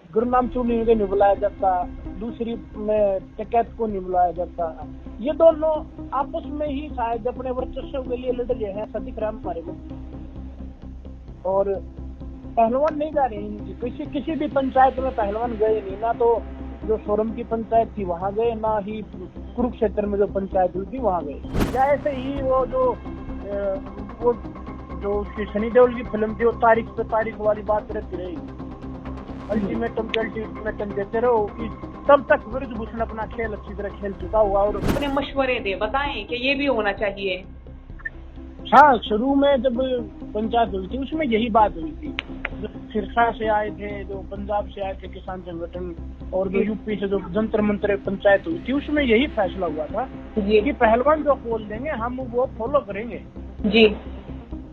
गुरनाम चूनी को नहीं बुलाया जाता, दूसरी में टिकैत को नहीं बुलाया जाता। ये दोनों आपस में ही शायद अपने वर्चस्व के लिए लड़ रहे हैं, ऐसा दिख रहा है हमारे को। और पहलवान नहीं जा रहे इनकी, किसी भी पंचायत में पहलवान गए नहीं, ना तो जो सोरम की पंचायत थी वहां गए, ना ही कुरुक्षेत्र में जो पंचायत हुई थी वहां गए। या ऐसे ही वो जो उसकी सनी देओल की फिल्म थी, वो तारीख पे तारीख वाली बात रहती रही, अल्टीमेटम के अल्टीमेटम देते रहो, तब तक ब्रजभूषण अपना खेल अच्छी तरह खेल चुका हुआ। और अपने मशवरे दे, बताएं कि ये भी होना चाहिए। हाँ, शुरू में जब पंचायत हुई थी उसमें यही बात हुई थी। जो सिरसा से आए थे, जो पंजाब से आए थे किसान संगठन, और जो यूपी से जो जंतर मंतर पंचायत हुई थी, उसमें यही फैसला हुआ था कि पहलवान जो बोल देंगे हम वो फॉलो करेंगे जी।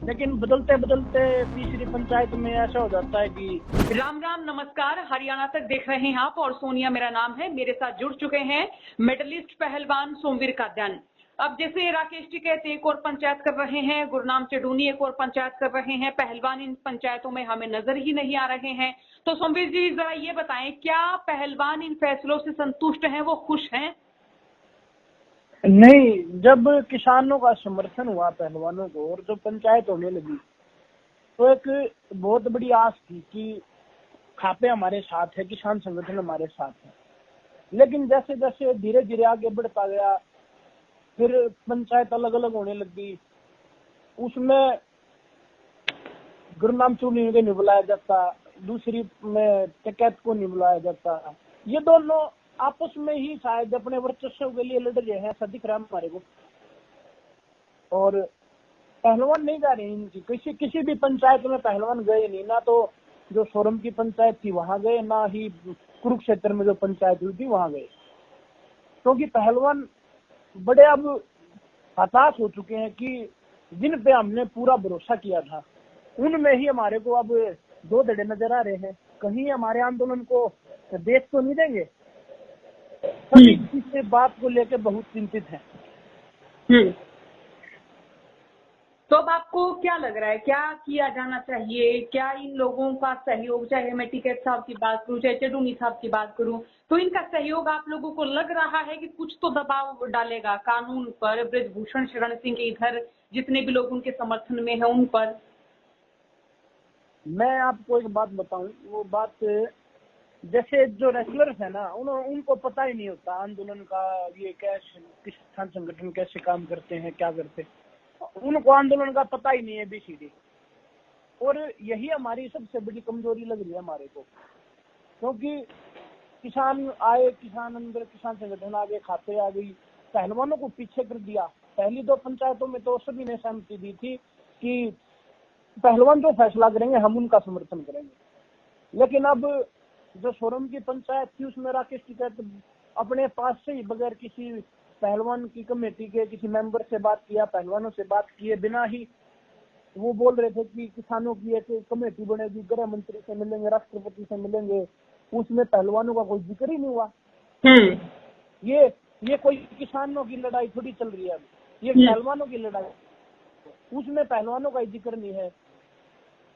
लेकिन बदलते बदलते तीसरी पंचायत में ऐसा हो जाता है कि राम राम नमस्कार, हरियाणा तक देख रहे हैं आप, और सोनिया मेरा नाम है। मेरे साथ जुड़ चुके हैं मेडलिस्ट पहलवान सोमवीर कादयान। अब जैसे राकेश जी कहते एक और पंचायत कर रहे हैं, गुरनाम चडूनी एक और पंचायत कर रहे हैं, पहलवान इन पंचायतों में हमें नजर ही नहीं आ रहे हैं। तो सोमवीर जी जरा ये बताएं, क्या पहलवान इन फैसलों से संतुष्ट हैं, वो खुश हैं? नहीं, जब किसानों का समर्थन हुआ पहलवानों को और जो पंचायत होने लगी, तो एक बहुत बड़ी आस थी कि खापे हमारे साथ है, किसान संगठन हमारे साथ है। लेकिन जैसे जैसे धीरे धीरे आगे बढ़ता गया, फिर पंचायत अलग अलग होने लगी, उसमें गुरनाम चूनी को नहीं बुलाया जाता, दूसरी में टिकैत को नहीं बुलाया जाता। ये दोनों आपस में ही शायद अपने वर्चस्व के लिए लड़ रहे हैं, ऐसा दिख रहा है हमारे को। और पहलवान नहीं जा रहे इनकी, किसी भी पंचायत में पहलवान गए नहीं, ना तो जो सोरम की पंचायत थी वहां गए, ना ही कुरुक्षेत्र में जो पंचायत हुई थी वहां गए। क्योंकि पहलवान बड़े अब हताश हो चुके हैं कि जिन पे हमने पूरा भरोसा किया था उनमें ही हमारे को अब दो धड़े नजर आ रहे हैं। कहीं हमारे आंदोलन को देश तो नहीं देंगे, सभी इस बात को लेकर बहुत चिंतित हैं। तो अब आपको क्या लग रहा है, क्या किया जाना चाहिए? क्या इन लोगों का सहयोग, चाहे मैं टिकैत साहब की बात करूं, चाहे चडूनी साहब की बात करूं, तो इनका सहयोग आप लोगों को लग रहा है कि कुछ तो दबाव डालेगा कानून पर, ब्रजभूषण शरण सिंह के इधर जितने भी लोग उनके समर्थन में हैं उन पर? मैं आपको एक बात बताऊं, वो बात जैसे जो रेसलर्स है ना, उनको पता ही नहीं होता आंदोलन का, ये कैसे किसान संगठन कैसे काम करते हैं, क्या करते हैं, उनको आंदोलन का पता ही नहीं है बीसीडी। और यही हमारी सबसे बड़ी कमजोरी लग रही है हमारे को, क्योंकि किसान आए, किसान अंदर, किसान संगठन आगे, खाते आ गई, पहलवानों को पीछे कर दिया। पहली दो पंचायतों में तो सभी ने सहमति दी थी कि पहलवान जो फैसला करेंगे हम उनका समर्थन करेंगे। लेकिन अब जो सोरम की पंचायत थी उसमें राकेश टिकैत अपने पास से ही बगैर किसी पहलवान की कमेटी के किसी मेंबर से बात किया, पहलवानों से बात किए बिना ही वो बोल रहे थे कि किसानों की एक कमेटी बनेगी, गृह मंत्री से मिलेंगे, राष्ट्रपति से मिलेंगे, उसमें पहलवानों का कोई जिक्र ही नहीं हुआ। ये कोई किसानों की लड़ाई थोड़ी चल रही है, ये पहलवानों की लड़ाई, उसमें पहलवानों का जिक्र नहीं है।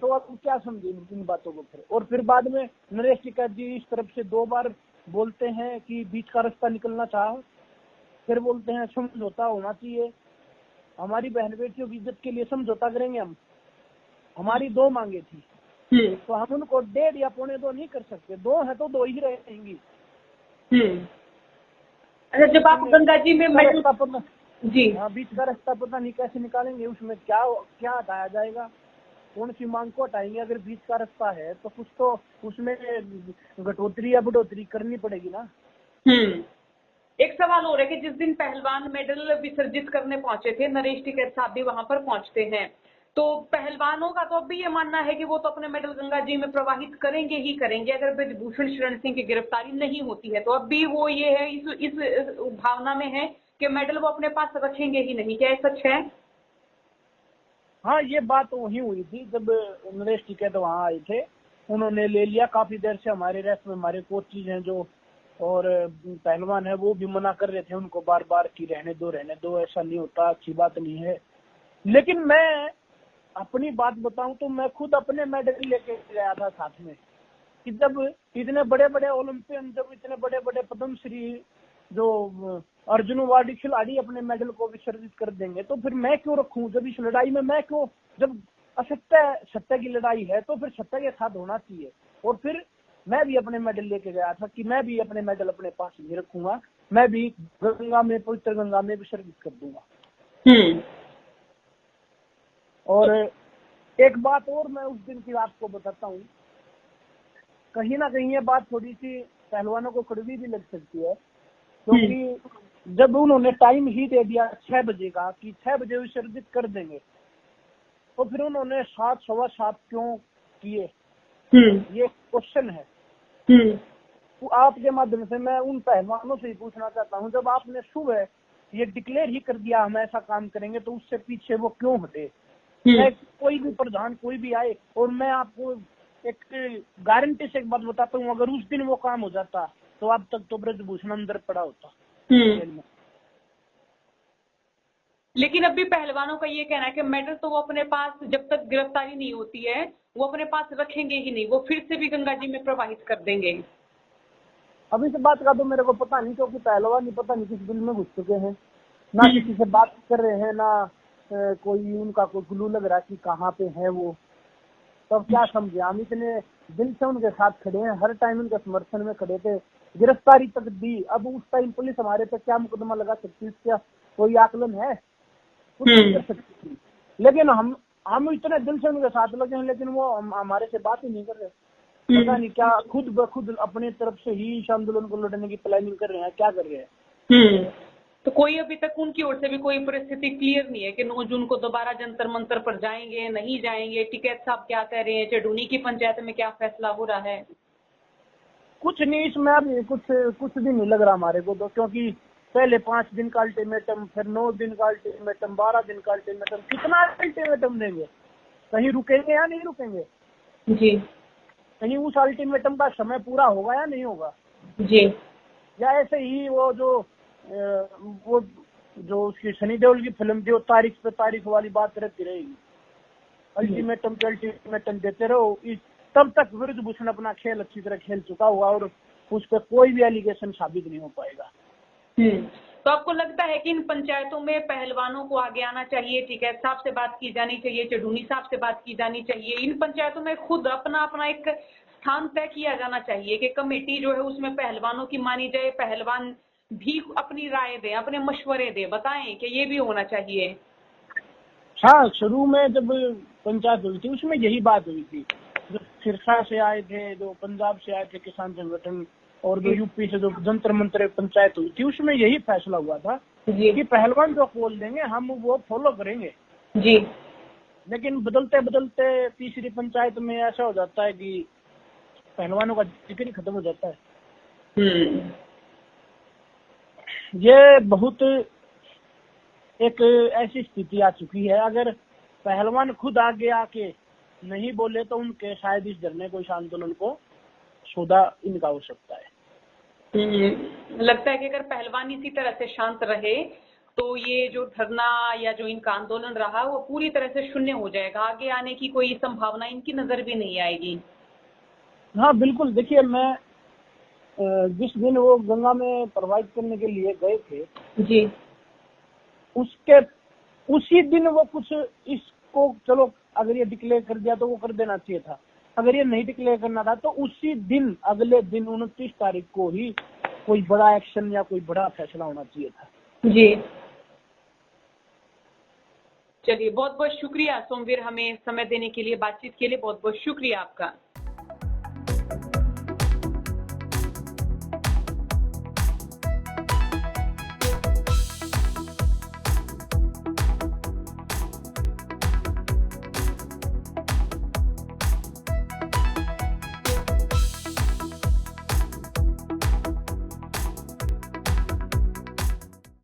तो अब क्या समझे इन बातों को फिर। और फिर बाद में नरेश टिकैत जी इस तरफ से 2 बार बोलते हैं कि बीच का रास्ता निकलना चाहे, फिर बोलते हैं समझौता होना चाहिए, हमारी बहन बेटियों की इज्जत के लिए समझौता करेंगे हम। हमारी 2 मांगे थी, तो हम उनको 1.5 या 1.25 नहीं कर सकते, 2 है तो 2 ही रहेंगी। अच्छा, जब आप गंगा जी में जी हाँ, बीच का रास्ता पता नहीं कैसे निकालेंगे, उसमें क्या हटाया जाएगा, कौन सी मांग को हटाएंगे। अगर बीच का रास्ता है तो कुछ तो उसमें घटोतरी या बढ़ोतरी करनी पड़ेगी ना। एक सवाल हो रहा है कि जिस दिन पहलवान मेडल विसर्जित करने पहुंचे थे, नरेश टिकैत साहब भी वहां पर पहुंचते हैं, तो पहलवानों का तो अब भी ये मानना है कि वो तो अपने मेडल गंगा जी में प्रवाहित करेंगे ही करेंगे अगर ब्रजभूषण शरण सिंह की गिरफ्तारी नहीं होती है। तो अब भी वो ये है, इस भावना में है कि मेडल वो अपने पास रखेंगे ही नहीं। क्या सच है? हाँ, ये बात वही हुई थी जब नरेश टिकैत वहाँ आए थे, उन्होंने ले लिया। काफी देर से हमारे रेस्ट में हमारे कोचेज हैं जो और पहलवान है वो भी मना कर रहे थे उनको बार बार कि रहने दो, ऐसा नहीं होता, अच्छी बात नहीं है। लेकिन मैं अपनी बात बताऊं तो मैं खुद अपने मेडल लेके गया था साथ में, कि जब इतने बड़े बड़े ओलंपियन, जब इतने बड़े बड़े पद्मश्री जो अर्जुन अवार्डी खिलाड़ी अपने मेडल को विसर्जित कर देंगे, तो फिर मैं क्यों रखूं? जब इस लड़ाई में मैं क्यों, जब सत्य की लड़ाई है तो फिर सत्य के साथ होना चाहिए। और फिर मैं भी अपने मेडल लेके गया था कि मैं भी अपने मेडल अपने पास नहीं रखूंगा, मैं भी गंगा में, पवित्र गंगा में विसर्जित कर दूंगा। और एक बात और मैं उस दिन की आपको बताता हूँ, कहीं ना कहीं ये बात थोड़ी सी पहलवानों को कड़वी भी लग सकती है, क्योंकि जब उन्होंने टाइम ही दे दिया 6 बजे का कि 6 बजे विसर्जित कर देंगे, तो फिर उन्होंने 7, 7:15 क्यों किए? ये क्वेश्चन है। तो आपके माध्यम से मैं उन पहलवानों से ही पूछना चाहता हूँ, जब आपने सुबह ये डिक्लेयर ही कर दिया हम ऐसा काम करेंगे, तो उससे पीछे वो क्यों हटे? कोई भी प्रधान कोई भी आए, और मैं आपको एक गारंटी से एक बात बताता हूँ, अगर उस दिन वो काम हो जाता तो अब तक तो ब्रजभूषण अंदर पड़ा होता। लेकिन अभी पहलवानों का ये कहना है कि मेडल तो वो अपने पास जब तक गिरफ्तारी नहीं होती है वो अपने पास रखेंगे ही नहीं, वो फिर से भी गंगा जी में प्रवाहित कर देंगे। अब इस बात का तो मेरे को पता नहीं, क्योंकि पहलवान ही पता नहीं किस बिल में घुस चुके हैं, ना किसी से बात कर रहे हैं, ना कोई उनका कोई ग्लू लग रहा कि कहाँ पे है वो। तब क्या समझे, हम इतने दिल से उनके साथ खड़े हैं, हर टाइम उनके समर्थन में खड़े थे, गिरफ्तारी तक दी। अब उस टाइम पुलिस हमारे पे क्या मुकदमा लगा सकती है, क्या कोई आकलन है? कुछ नहीं कर सकती थी। लेकिन हम इतने दिल से उनके साथ लगे हैं, लेकिन वो हमारे से बात ही नहीं कर रहे। पता नहीं क्या खुद ब खुद अपनी तरफ से ही इस आंदोलन को लड़ने की प्लानिंग कर रहे हैं, क्या कर रहे हैं। तो कोई अभी तक उनकी ओर से भी कोई परिस्थिति क्लियर नहीं है कि 9 जून को दोबारा जंतर मंतर पर जाएंगे नहीं जाएंगे? टिकैत साहब क्या कह रहे हैं? चेडूनी की पंचायत में क्या फैसला हो रहा है? कुछ नहीं, इसमें अभी कुछ भी नहीं लग रहा हमारे को तो, क्योंकि पहले 5 दिन का अल्टीमेटम, फिर 9 दिन का अल्टीमेटम, 12 दिन का अल्टीमेटम, कितना अल्टीमेटम देंगे? कहीं रुकेंगे या नहीं रुकेंगे जी? कहीं उस अल्टीमेटम का समय पूरा होगा या नहीं होगा जी? या ऐसे ही वो जो उसकी सनी देओल की फिल्म थी, वो तारीख पे तारीख वाली बात रहती रहेगी, अल्टीमेटम पे अल्टीमेटम देते रहो, तब तक ब्रजभूषण अपना खेल अच्छी तरह खेल चुका हुआ और उस पर कोई भी एलिगेशन साबित नहीं हो पाएगा। तो आपको लगता है कि इन पंचायतों में पहलवानों को आगे आना चाहिए, टिकैत साहब से बात की जानी चाहिए, चेडूनी साहब से बात की जानी चाहिए, इन पंचायतों में खुद अपना अपना एक स्थान तय किया जाना चाहिए कि कमेटी जो है उसमें पहलवानों की मानी जाए, पहलवान भी अपनी राय दें, अपने मशवरे दें, बताएं कि ये भी होना चाहिए। हाँ, शुरू में जब पंचायत हुई थी उसमें यही बात हुई थी, जो सिरसा से आए थे, जो पंजाब से आए थे किसान संगठन, और जो यूपी से जो जंतर मंतर पंचायत हुई थी, उसमें यही फैसला हुआ था कि पहलवान जो बोल देंगे हम वो फॉलो करेंगे। जी। लेकिन बदलते बदलते तीसरी पंचायत में ऐसा हो जाता है कि पहलवानों का जिक्र ही खत्म हो जाता है। ये बहुत एक ऐसी स्थिति आ चुकी है, अगर पहलवान खुद आगे आके नहीं बोले तो उनके शायद इस धरने को, इस आंदोलन को सौदा इनका हो सकता है। लगता है कि अगर पहलवान इसी तरह से शांत रहे तो ये जो धरना या जो इनका आंदोलन रहा वो पूरी तरह से शून्य हो जाएगा, आगे आने की कोई संभावना इनकी नजर भी नहीं आएगी। हाँ बिल्कुल, देखिए मैं जिस दिन वो गंगा में प्रवाहित करने के लिए गए थे जी, उसी दिन वो कुछ इसको, चलो अगर ये डिक्लेयर कर दिया तो वो कर देना चाहिए था, अगर ये नहीं डिक्लेयर करना था तो उसी दिन, अगले दिन 29 तारीख को ही कोई बड़ा एक्शन या कोई बड़ा फैसला होना चाहिए था। जी चलिए, बहुत बहुत शुक्रिया सोमवीर, हमें समय देने के लिए, बातचीत के लिए बहुत बहुत शुक्रिया आपका।